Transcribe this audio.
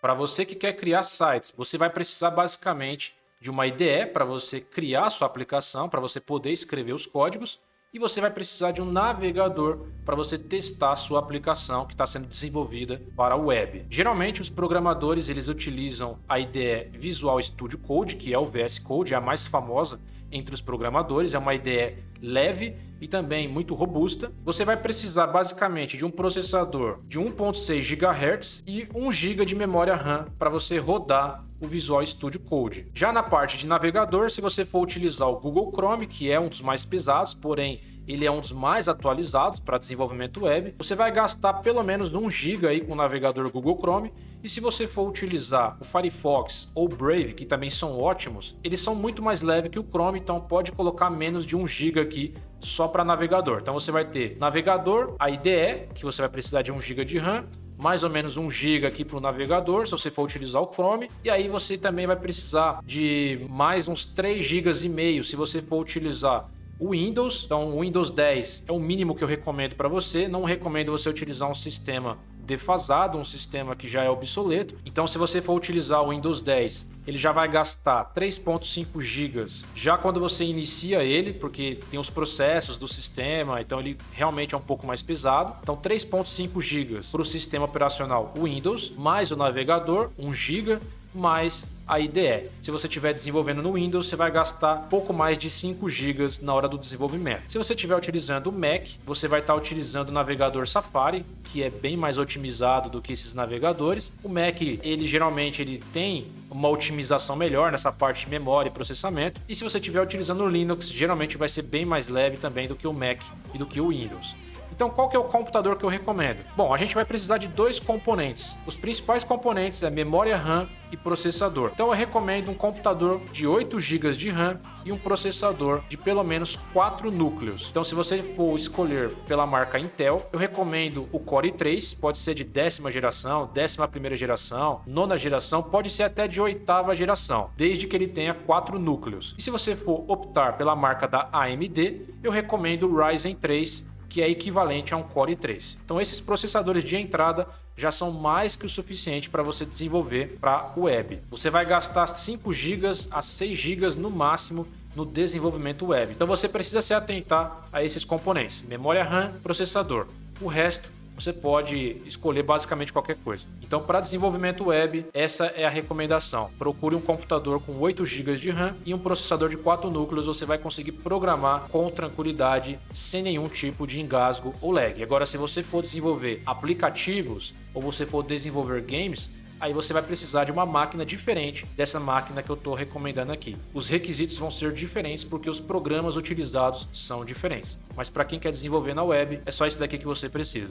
Para você que quer criar sites, você vai precisar basicamente de uma IDE para você criar a sua aplicação, para você poder escrever os códigos, e você vai precisar de um navegador para você testar a sua aplicação que está sendo desenvolvida para a web. Geralmente os programadores eles utilizam a IDE Visual Studio Code, que é o VS Code, é a mais famosa entre os programadores, é uma IDE leve e também muito robusta. Você vai precisar basicamente de um processador de 1.6 GHz e 1 GB de memória RAM para você rodar o Visual Studio Code. Já na parte de navegador, se você for utilizar o Google Chrome, que é um dos mais pesados, porém ele é um dos mais atualizados para desenvolvimento web, você vai gastar pelo menos 1 GB aí com o navegador Google Chrome. E se você for utilizar o Firefox ou o Brave, que também são ótimos, eles são muito mais leves que o Chrome, então pode colocar menos de 1 GB aqui só para navegador. Então você vai ter navegador, a IDE, que você vai precisar de 1 GB de RAM, mais ou menos 1 GB aqui para o navegador, se você for utilizar o Chrome, e aí você também vai precisar de mais uns 3 GB e meio se você for utilizar o Windows. Então o Windows 10 é o mínimo que eu recomendo para você, não recomendo você utilizar um sistema defasado, um sistema que já é obsoleto. Então se você for utilizar o Windows 10, ele já vai gastar 3.5 GB já quando você inicia ele, porque tem os processos do sistema, então ele realmente é um pouco mais pesado. Então 3.5 GB para o sistema operacional Windows, mais o navegador, 1 GB, mais a IDE. Se você estiver desenvolvendo no Windows, você vai gastar pouco mais de 5 GB na hora do desenvolvimento. Se você estiver utilizando o Mac, você vai estar utilizando o navegador Safari, que é bem mais otimizado do que esses navegadores. O Mac, ele geralmente tem uma otimização melhor nessa parte de memória e processamento. E se você estiver utilizando o Linux, geralmente vai ser bem mais leve também do que o Mac e do que o Windows. Então, qual que é o computador que eu recomendo? Bom, a gente vai precisar de 2 componentes. Os principais componentes é memória RAM e processador. Então, eu recomendo um computador de 8 GB de RAM e um processador de pelo menos 4 núcleos. Então, se você for escolher pela marca Intel, eu recomendo o Core i3, pode ser de 10ª geração, 11ª geração, 9ª geração, pode ser até de 8ª geração, desde que ele tenha 4 núcleos. E se você for optar pela marca da AMD, eu recomendo o Ryzen 3, que é equivalente a um Core i3. Então esses processadores de entrada já são mais que o suficiente para você desenvolver para web. Você vai gastar 5 GB a 6 GB no máximo no desenvolvimento web. Então você precisa se atentar a esses componentes: memória RAM, processador. O resto você pode escolher basicamente qualquer coisa. Então, para desenvolvimento web, essa é a recomendação. Procure um computador com 8 GB de RAM e um processador de 4 núcleos. Você vai conseguir programar com tranquilidade, sem nenhum tipo de engasgo ou lag. Agora, se você for desenvolver aplicativos ou você for desenvolver games, aí você vai precisar de uma máquina diferente dessa máquina que eu estou recomendando aqui. Os requisitos vão ser diferentes porque os programas utilizados são diferentes. Mas para quem quer desenvolver na web, é só isso daqui que você precisa.